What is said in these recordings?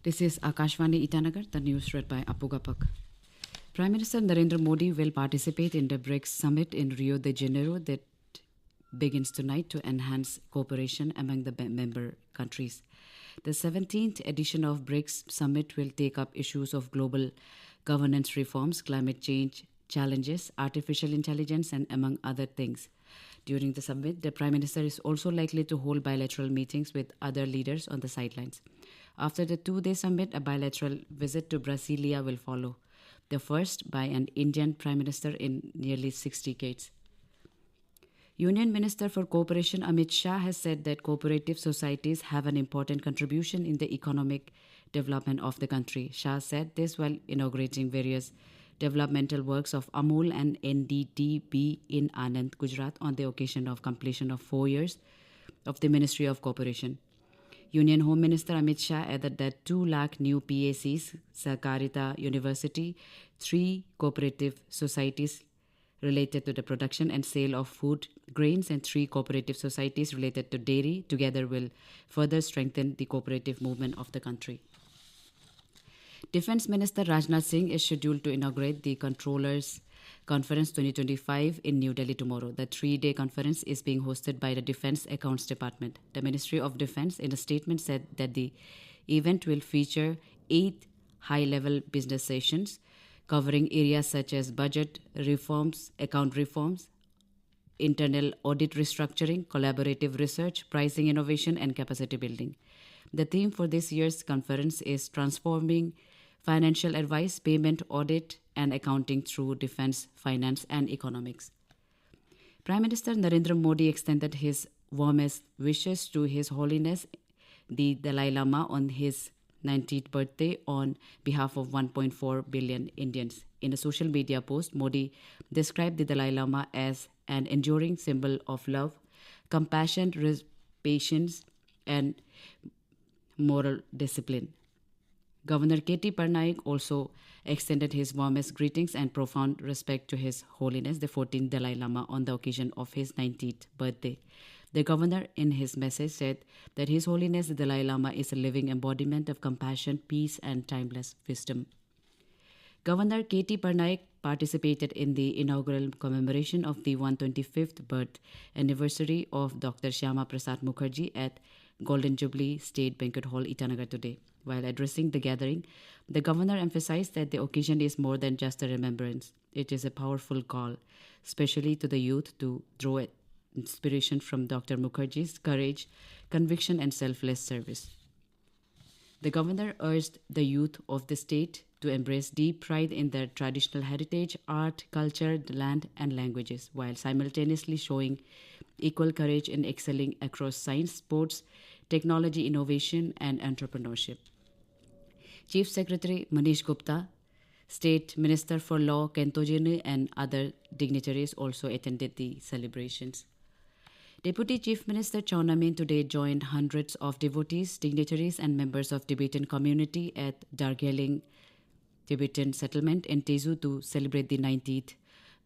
This is Akashvani Itanagar, the news read by Apu Gapak. Prime Minister Narendra Modi will participate in the BRICS summit in Rio de Janeiro that begins tonight to enhance cooperation among the member countries. The 17th edition of BRICS summit will take up issues of global governance reforms, climate change challenges, artificial intelligence, and among other things. During the summit, the Prime Minister is also likely to hold bilateral meetings with other leaders on the sidelines. After the two-day summit, a bilateral visit to Brasilia will follow, the first by an Indian Prime Minister in nearly 6 decades. Union Minister for Cooperation Amit Shah has said that cooperative societies have an important contribution in the economic development of the country. Shah said this while inaugurating various developmental works of Amul and NDTB in Anand, Gujarat on the occasion of completion of 4 years of the Ministry of Cooperation. Union Home Minister Amit Shah added that 2 lakh new PACs, Sakarita University, 3 cooperative societies related to the production and sale of food grains, and 3 cooperative societies related to dairy together will further strengthen the cooperative movement of the country. Defense Minister Rajnath Singh is scheduled to inaugurate the Controllers Conference 2025 in New Delhi tomorrow. The 3-day conference is being hosted by the Defense Accounts Department. The Ministry of Defense in a statement said that the event will feature 8 high-level business sessions covering areas such as budget reforms, account reforms, internal audit restructuring, collaborative research, pricing innovation, and capacity building. The theme for this year's conference is Transforming Financial Advice, Payment Audit, and Accounting through Defense, Finance, and Economics. Prime Minister Narendra Modi extended his warmest wishes to His Holiness the Dalai Lama on his 90th birthday on behalf of 1.4 billion Indians. In a social media post, Modi described the Dalai Lama as an enduring symbol of love, compassion, patience, and moral discipline. Governor K.T. Parnaik also extended his warmest greetings and profound respect to His Holiness the 14th Dalai Lama on the occasion of his 90th birthday. The governor, in his message, said that His Holiness the Dalai Lama is a living embodiment of compassion, peace, and timeless wisdom. Governor K.T. Parnaik participated in the inaugural commemoration of the 125th birth anniversary of Dr. Shyama Prasad Mukherjee at Golden Jubilee State Banquet Hall, Itanagar today. While addressing the gathering, the governor emphasized that the occasion is more than just a remembrance. It is a powerful call, especially to the youth, to draw inspiration from Dr. Mukherjee's courage, conviction, and selfless service. The governor urged the youth of the state to embrace deep pride in their traditional heritage, art, culture, land, and languages, while simultaneously showing equal courage in excelling across science, sports, technology, innovation, and entrepreneurship. Chief Secretary Manish Gupta, State Minister for Law Kentojene, and other dignitaries also attended the celebrations. Deputy Chief Minister Chauna Mein today joined hundreds of devotees, dignitaries, and members of Tibetan community at Darjeeling Tibetan settlement in Tezu to celebrate the 90th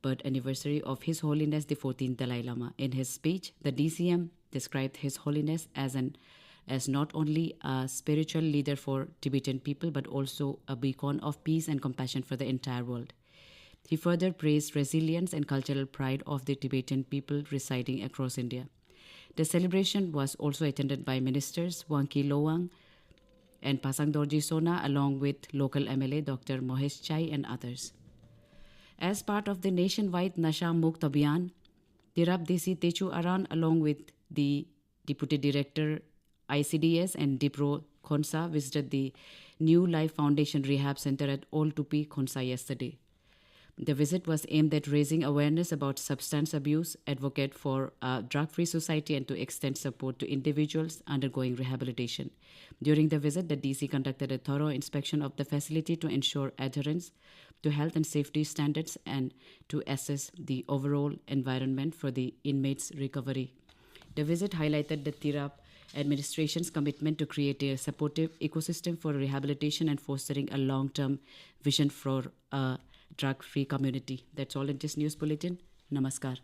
birth anniversary of His Holiness the 14th Dalai Lama. In his speech, the DCM described His Holiness as not only a spiritual leader for Tibetan people but also a beacon of peace and compassion for the entire world. He further praised resilience and cultural pride of the Tibetan people residing across India. The celebration was also attended by ministers Wangki Lowang and Pasang Dorji Sona, along with local MLA Dr. Mohesh Chai and others. As part of the nationwide Nasha Mukt Abhiyan, Tirap Desi Techu Aran, along with the Deputy Director ICDS and Dipro Khonsa, visited the New Life Foundation Rehab Center at Old Tupi, Khonsa yesterday. The visit was aimed at raising awareness about substance abuse, advocate for a drug-free society, and to extend support to individuals undergoing rehabilitation. During the visit, the DC conducted a thorough inspection of the facility to ensure adherence to health and safety standards and to assess the overall environment for the inmates' recovery. The visit highlighted the Tirap administration's commitment to create a supportive ecosystem for rehabilitation and fostering a long-term vision for a drug-free community. That's all in this news bulletin. Namaskar.